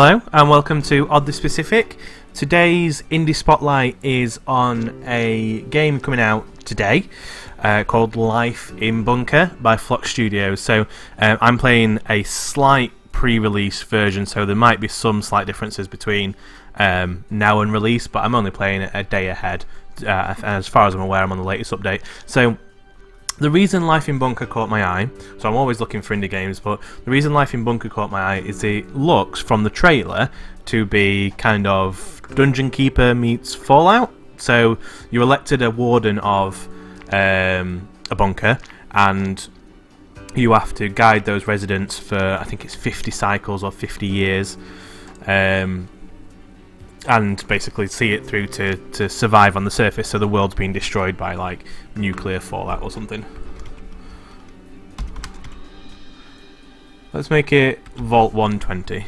Hello and welcome to Oddly Specific. Today's Indie Spotlight is on a game coming out today called Life in Bunker by Flox Studios. So I'm playing a slight pre-release version, so there might be some slight differences between now and release, but I'm only playing it a day ahead. As far as I'm aware, I'm on the latest update. So the reason Life in Bunker caught my eye, so I'm always looking for indie games, but the reason Life in Bunker caught my eye is it looks, from the trailer, to be kind of Dungeon Keeper meets Fallout. So you're elected a warden of a bunker, and you have to guide those residents for, I think it's 50 cycles or 50 years, and basically see it through to survive on the surface, so the world's being destroyed by like nuclear fallout or something. Let's make it Vault 120.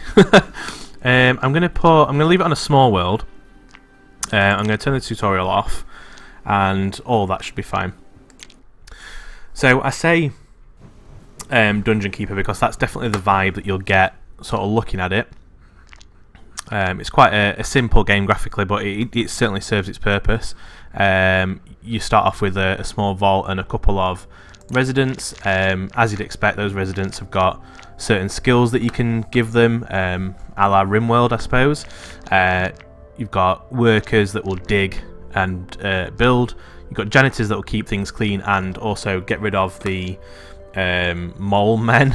I'm gonna leave it on a small world. I'm gonna turn the tutorial off, and all that should be fine. So I say Dungeon Keeper because that's definitely the vibe that you'll get sort of looking at it. It's quite a simple game graphically, but it certainly serves its purpose. You start off with a small vault and a couple of residents. As you'd expect, those residents have got certain skills that you can give them, a la RimWorld, I suppose. You've got workers that will dig and build. You've got janitors that will keep things clean and also get rid of the mole men,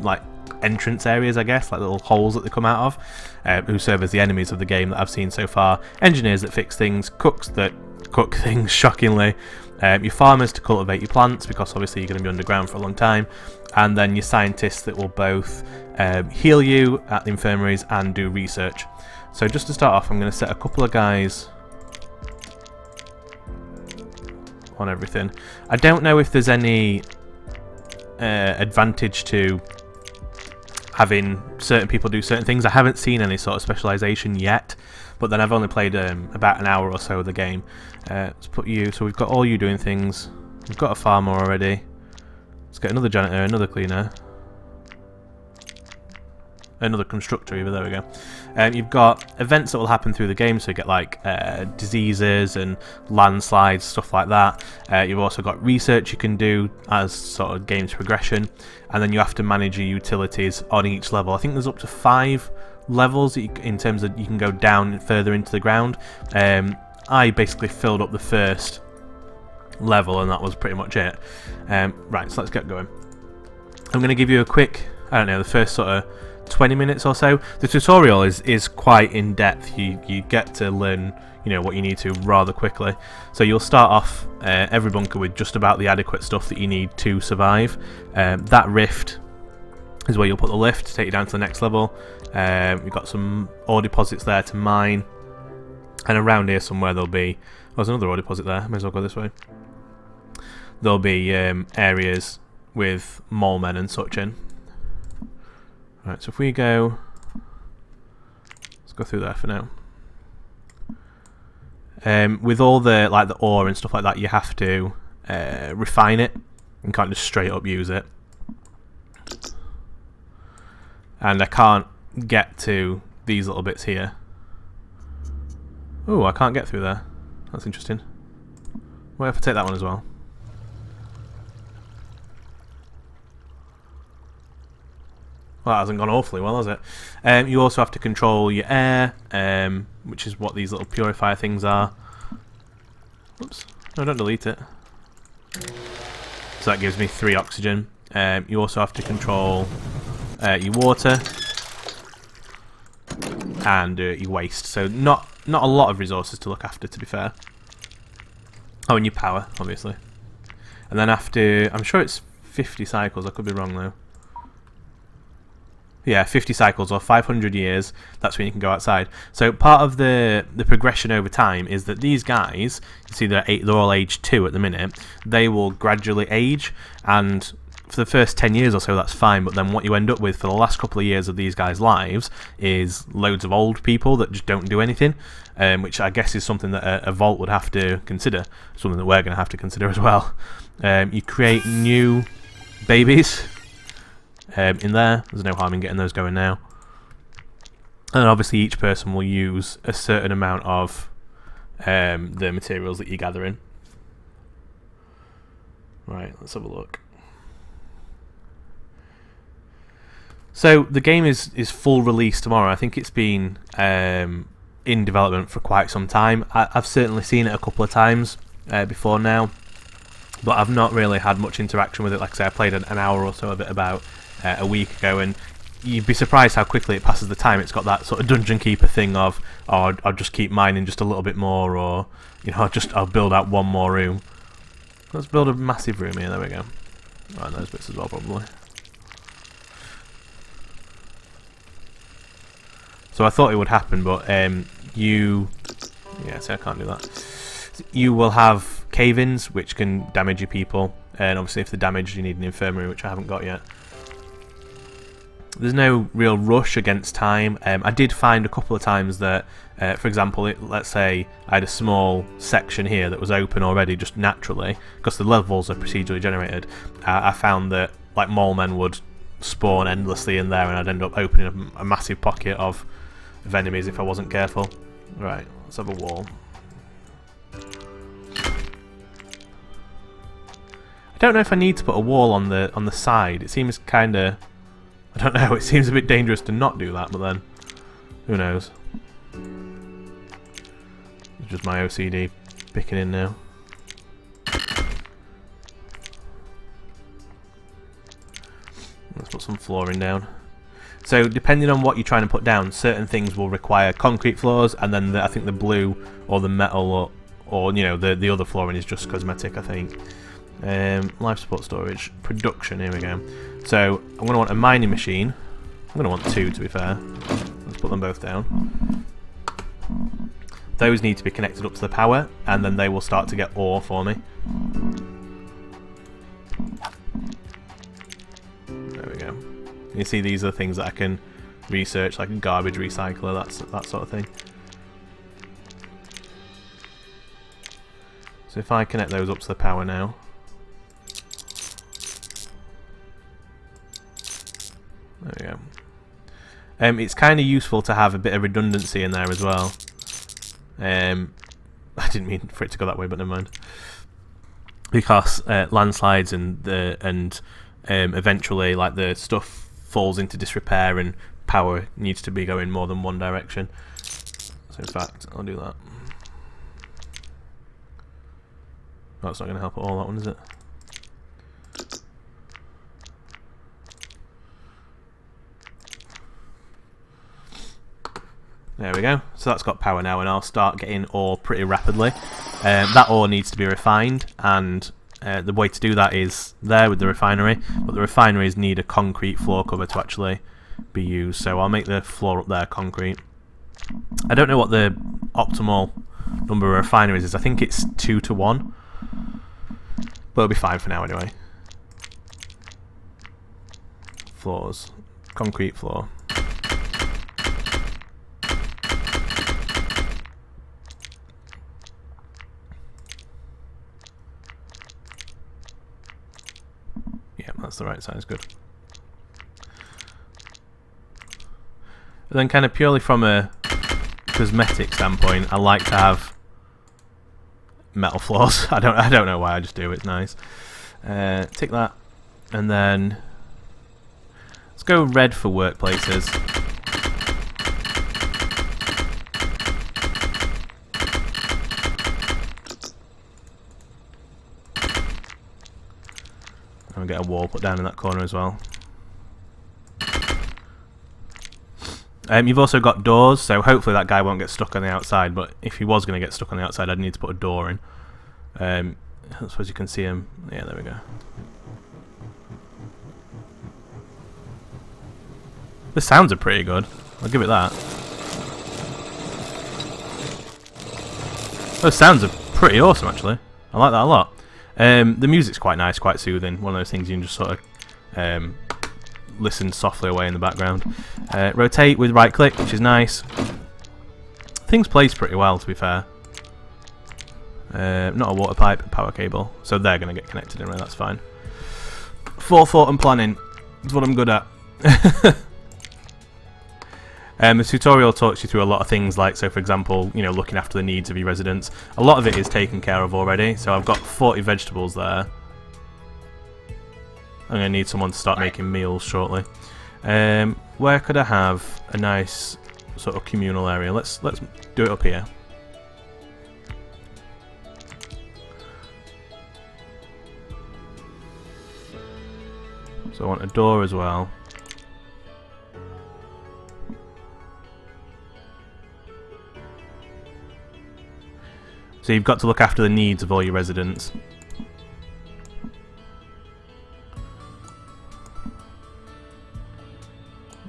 like entrance areas, I guess, like little holes that they come out of, who serve as the enemies of the game that I've seen so far. Engineers that fix things, cooks that cook things, shockingly. Your farmers to cultivate your plants, because obviously you're going to be underground for a long time. And then your scientists that will both heal you at the infirmaries and do research. So just to start off, I'm going to set a couple of guys on everything. I don't know if there's any advantage to having certain people do certain things. I haven't seen any sort of specialisation yet, but then I've only played about an hour or so of the game. Let's put you, so we've got all you doing things. We've got a farmer already. Let's get another janitor, another cleaner, another constructor either, there we go. You've got events that will happen through the game, so you get like diseases and landslides, stuff like that. You've also got research you can do as sort of game's progression, and then you have to manage your utilities on each level. I think there's up to 5 levels in terms of you can go down further into the ground. I basically filled up the first level and that was pretty much it. Right, so let's get going. I'm going to give you a quick, I don't know, the first sort of 20 minutes or so. The tutorial is quite in depth. You get to learn, you know, what you need to rather quickly. So you'll start off every bunker with just about the adequate stuff that you need to survive. That rift is where you'll put the lift to take you down to the next level. You've got some ore deposits there to mine, and around here somewhere there'll be, oh, there's another ore deposit there, may as well go this way. There'll be areas with mole men and such in. Right, so if we go, let's go through there for now. With all the like the ore and stuff like that, you have to refine it. You can't just straight up use it. And I can't get to these little bits here. Oh, I can't get through there. That's interesting. What if I take that one as well? Well, that hasn't gone awfully well, has it? You also have to control your air, which is what these little purifier things are. Oops. No, don't delete it. So that gives me 3 oxygen. You also have to control your water and your waste. So not a lot of resources to look after, to be fair. Oh, and your power, obviously. And then after, I'm sure it's 50 cycles, I could be wrong though. Yeah, 50 cycles or 500 years, that's when you can go outside. So part of the progression over time is that these guys, you see they're all age 2 at the minute, they will gradually age, and for the first 10 years or so that's fine, but then what you end up with for the last couple of years of these guys' lives is loads of old people that just don't do anything, which I guess is something that a vault would have to consider, something that we're going to have to consider as well. You create new babies in there. There's no harm in getting those going now. And obviously each person will use a certain amount of the materials that you're gathering. Right, let's have a look. So the game is full release tomorrow. I think it's been in development for quite some time. I've certainly seen it a couple of times before now, but I've not really had much interaction with it. Like I say, I played an hour or so of it about a week ago, and you'd be surprised how quickly it passes the time. It's got that sort of dungeon keeper thing of, oh, I'll just keep mining just a little bit more, or I'll build out one more room. Let's build a massive room here. There we go. Right, those bits as well probably. So I thought it would happen, but yeah, see, I can't do that. You will have cave-ins, which can damage your people, and obviously if they're damaged you need an infirmary, which I haven't got yet. There's no real rush against time. I did find a couple of times that, for example, let's say I had a small section here that was open already just naturally, because the levels are procedurally generated. I found that like mole men would spawn endlessly in there, and I'd end up opening a massive pocket of enemies if I wasn't careful. Right, let's have a wall. I don't know if I need to put a wall on the side. It seems kind of, I don't know, it seems a bit dangerous to not do that, but then who knows. It's just my OCD picking in now. Let's put some flooring down. So depending on what you're trying to put down, certain things will require concrete floors, and then I think the blue or the metal or the other flooring is just cosmetic, I think. Life support storage, production, here we go. So I'm going to want a mining machine. I'm going to want two, to be fair. Let's put them both down. Those need to be connected up to the power, and then they will start to get ore for me. There we go. You see, these are things that I can research, like a garbage recycler, that sort of thing. So if I connect those up to the power now. There we go. It's kind of useful to have a bit of redundancy in there as well. I didn't mean for it to go that way, but never mind. Because landslides and eventually, like, the stuff falls into disrepair and power needs to be going more than one direction. So in fact, I'll do that. That's not going to help at all, that one, is it? There we go. So that's got power now, and I'll start getting ore pretty rapidly. That ore needs to be refined, and the way to do that is there with the refinery, but the refineries need a concrete floor cover to actually be used, so I'll make the floor up there concrete. I don't know what the optimal number of refineries is. I think it's 2 to 1, but it'll be fine for now anyway. Floors. Concrete floor. That's the right size, good. But then kind of purely from a cosmetic standpoint, I like to have metal floors. I don't know why, I just do, it's nice. Tick that, and then let's go red for workplaces. I'll get a wall put down in that corner as well. You've also got doors, so hopefully that guy won't get stuck on the outside, but if he was going to get stuck on the outside, I'd need to put a door in. I suppose you can see him. Yeah, there we go. The sounds are pretty good. I'll give it that. Those sounds are pretty awesome, actually. I like that a lot. The music's quite nice, quite soothing. One of those things you can just sort of listen softly away in the background. Rotate with right click, which is nice. Things plays pretty well, to be fair. Not a water pipe, a power cable. So they're going to get connected anyway, that's fine. Forethought and planning is what I'm good at. The tutorial talks you through a lot of things, like, so for example, you know, looking after the needs of your residents. A lot of it is taken care of already, so I've got 40 vegetables there. I'm going to need someone to start making meals shortly. Where could I have a nice sort of communal area? Let's do it up here. So I want a door as well. So you've got to look after the needs of all your residents.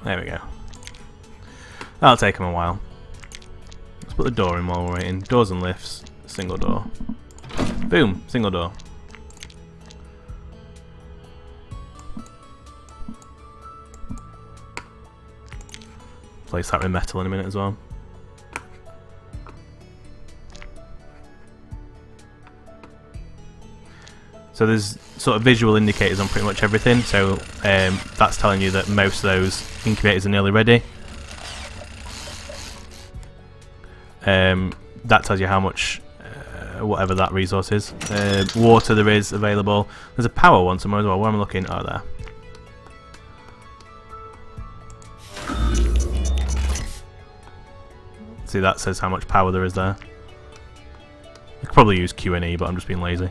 There we go. That'll take them a while. Let's put the door in while we're waiting. Doors and lifts. Single door. Boom! Single door. Place that with metal in a minute as well. So there's sort of visual indicators on pretty much everything, so that's telling you that most of those incubators are nearly ready. That tells you how much, whatever that resource is. Water there is available. There's a power one somewhere as well. Where am I looking? Oh, there. See, that says how much power there is there. I could probably use Q&E, but I'm just being lazy.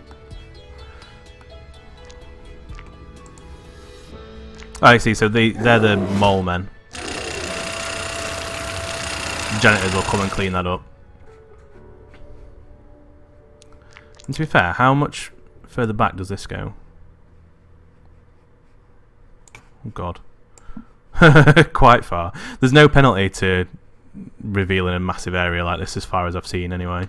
Oh, I see, so they're the mole men. The janitors will come and clean that up. And to be fair, how much further back does this go? Oh god. Quite far. There's no penalty to revealing a massive area like this as far as I've seen anyway.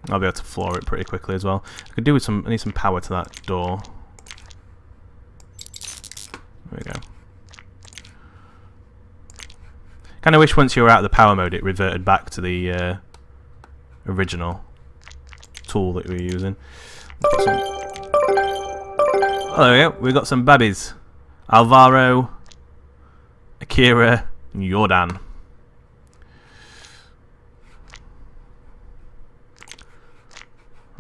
I'll be able to floor it pretty quickly as well. I could do with some. I need some power to that door. There we go. Kind of wish once you were out of the power mode it reverted back to the original tool that we were using. Oh, there we go. We've got some babbies. Alvaro, Akira, and Jordan.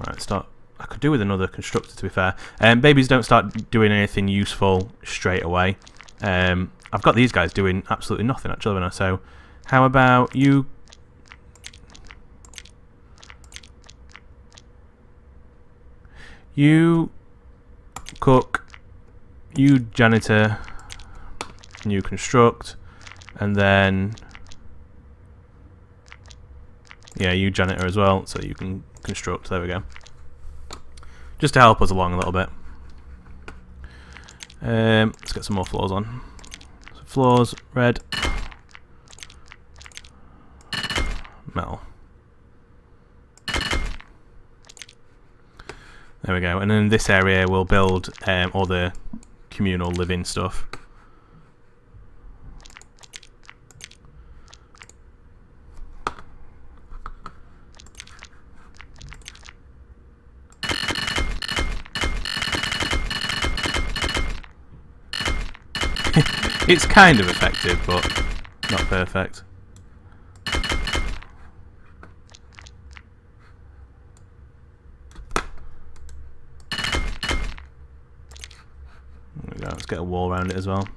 Right, start. I could do with another constructor, to be fair. Babies don't start doing anything useful straight away. I've got these guys doing absolutely nothing, actually, haven't I? So, how about you? You cook, you janitor, and you construct, and then yeah, you janitor as well, so you can construct. There we go. Just to help us along a little bit. Let's get some more floors on. So floors, red, metal. There we go. And then in this area we'll build all the communal living stuff. It's kind of effective, but not perfect. There we go. Let's get a wall around it as well.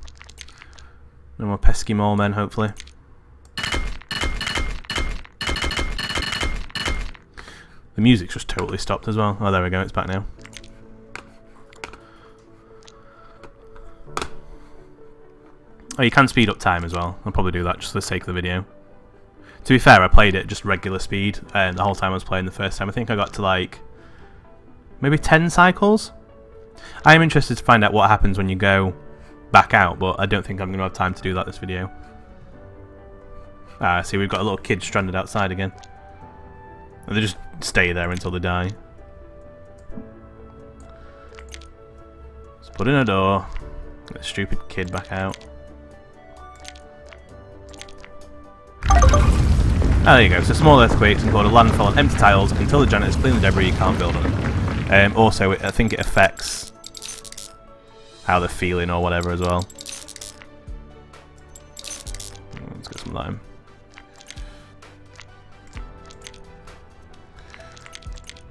No more pesky mole men, hopefully. The music's just totally stopped as well. Oh, there we go. It's back now. Oh, you can speed up time as well. I'll probably do that just for the sake of the video. To be fair, I played it at just regular speed the whole time I was playing the first time. I think I got to like maybe 10 cycles. I am interested to find out what happens when you go back out, but I don't think I'm going to have time to do that this video. Ah, see, we've got a little kid stranded outside again. And they just stay there until they die. Let's put in a door. Get the stupid kid back out. Ah, there you go. So small earthquakes can cause a landfall on empty tiles. Until the janitors clean the debris, you can't build on them. Also, I think it affects how they're feeling or whatever as well. Let's get some lime.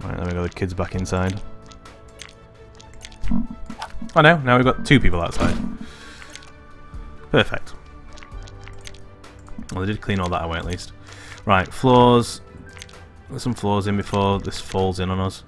Right, there we go, the kids back inside. Oh no, now we've got 2 people outside. Perfect. Well, they did clean all that away at least. Right, floors. There's some floors in before this falls in on us.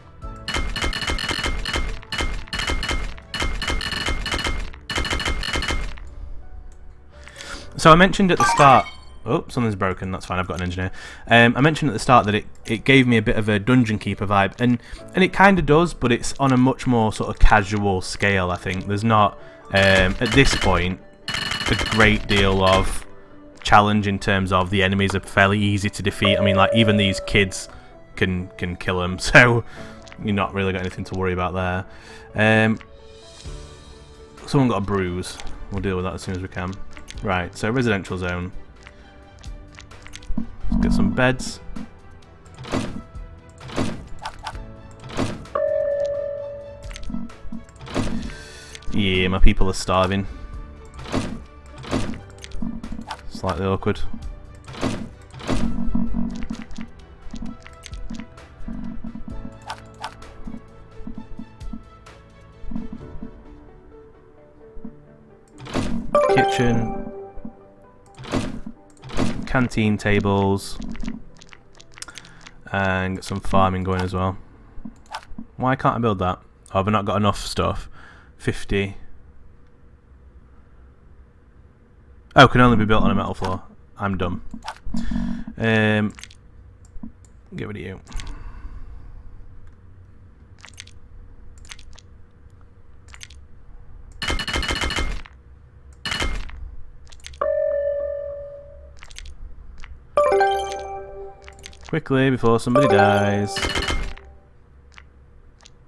So I mentioned at the start... Oh, something's broken, that's fine, I've got an engineer. I mentioned at the start that it gave me a bit of a Dungeon Keeper vibe, and it kind of does, but it's on a much more sort of casual scale, I think. There's not, at this point, a great deal of challenge in terms of the enemies are fairly easy to defeat. I mean, like, even these kids can kill them, so you're not really got anything to worry about there. Someone got a bruise. We'll deal with that as soon as we can. Right, so residential zone. Let's get some beds. Yeah, my people are starving. Slightly awkward. Kitchen. Canteen tables. And get some farming going as well. Why can't I build that? Oh, I've not got enough stuff. 50. Oh, can only be built on a metal floor. I'm dumb. Get rid of you. Quickly, before somebody dies.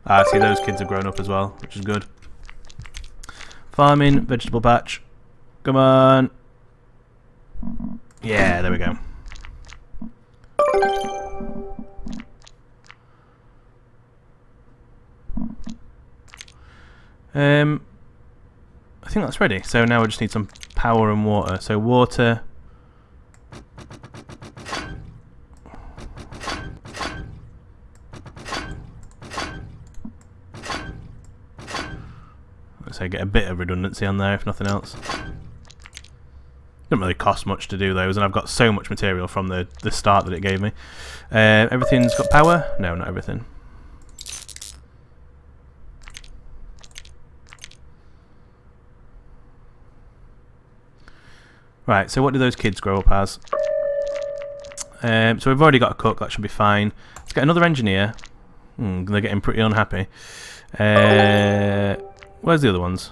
Ah, see, those kids have grown up as well, which is good. Farming, vegetable patch. Come on. Yeah, there we go. I think that's ready. So now we just need some power and water. So water. So get a bit of redundancy on there if nothing else. Doesn't really cost much to do those, and I've got so much material from the start that it gave me. Everything's got power? No, not everything. Right, so what do those kids grow up as? So we've already got a cook, that should be fine. Let's get another engineer. They're getting pretty unhappy. Where's the other ones?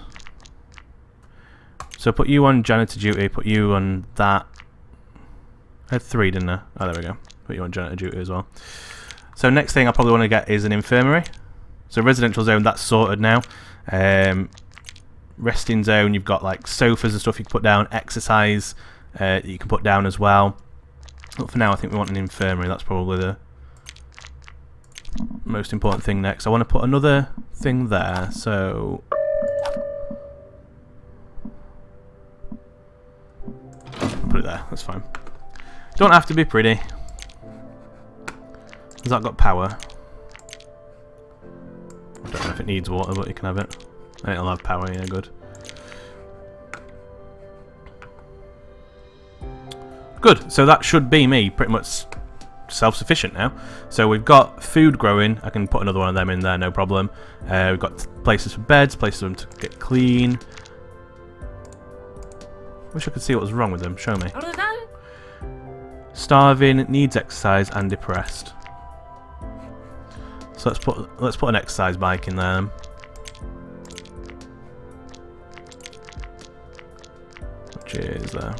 So put you on janitor duty, put you on that. I had 3, didn't I? Oh, there we go. Put you on janitor duty as well. So next thing I probably want to get is an infirmary. So residential zone, that's sorted now. Resting zone, you've got like sofas and stuff you can put down. Exercise you can put down as well. But for now I think we want an infirmary. That's probably the most important thing next. I want to put another thing there, so... put it there, that's fine. Don't have to be pretty. Has that got power? I don't know if it needs water, but you can have it. And it'll have power, yeah, good. Good, so that should be me pretty much self-sufficient now. So we've got food growing. I can put another one of them in there, no problem. We've got places for beds, places for them to get clean. Wish I could see what was wrong with them. Show me. Starving, needs exercise, and depressed. So let's put an exercise bike in there. Which is there.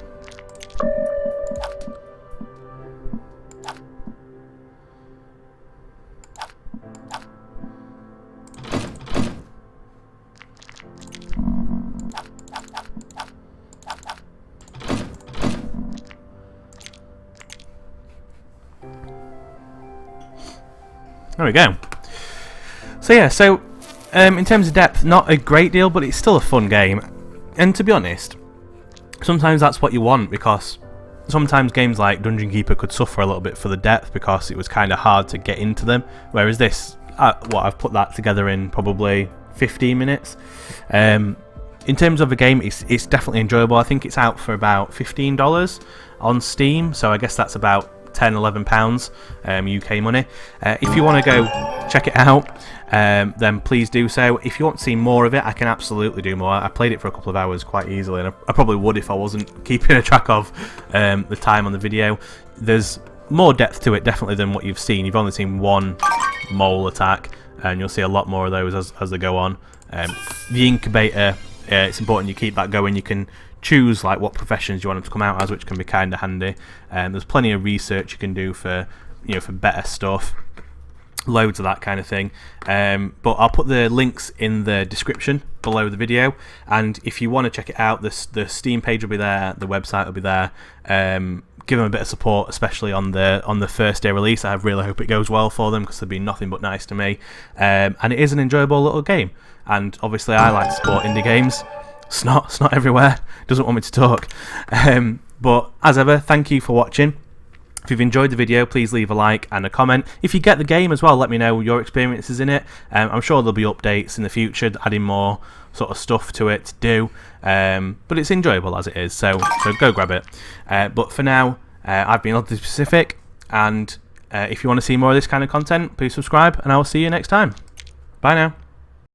There we go. So yeah, so In terms of depth, not a great deal, but it's still a fun game. And to be honest, sometimes that's what you want, because sometimes games like Dungeon Keeper could suffer a little bit for the depth because it was kind of hard to get into them, whereas this, I've put that together in probably 15 minutes. In terms of a game, it's definitely enjoyable. I think it's out for about $15 on Steam, so I guess that's about £10-11 UK money. If you want to go check it out, then please do so. If you want to see more of it, I can absolutely do more. I played it for a couple of hours quite easily, and I probably would if I wasn't keeping a track of the time on the video. There's more depth to it definitely than what you've seen. You've only seen one mole attack, and you'll see a lot more of those as they go on. The incubator, it's important you keep that going. You can choose like what professions you want them to come out as, which can be kind of handy. There's plenty of research you can do for for better stuff, loads of that kind of thing. But I'll put the links in the description below the video, and if you want to check it out, the Steam page will be there, the website will be there. Give them a bit of support, especially on the first day release. I really hope it goes well for them, because they've been nothing but nice to me. And it is an enjoyable little game, and obviously I like to support indie games. Snot everywhere, doesn't want me to talk. But as ever, thank you for watching. If you've enjoyed the video, please leave a like and a comment. If you get the game as well, let me know your experiences in it. I'm sure there'll be updates in the future, adding more sort of stuff to it to do. But it's enjoyable as it is, so go grab it. But for now, I've been Oddly Specific, and if you want to see more of this kind of content, please subscribe, and I will see you next time. Bye now.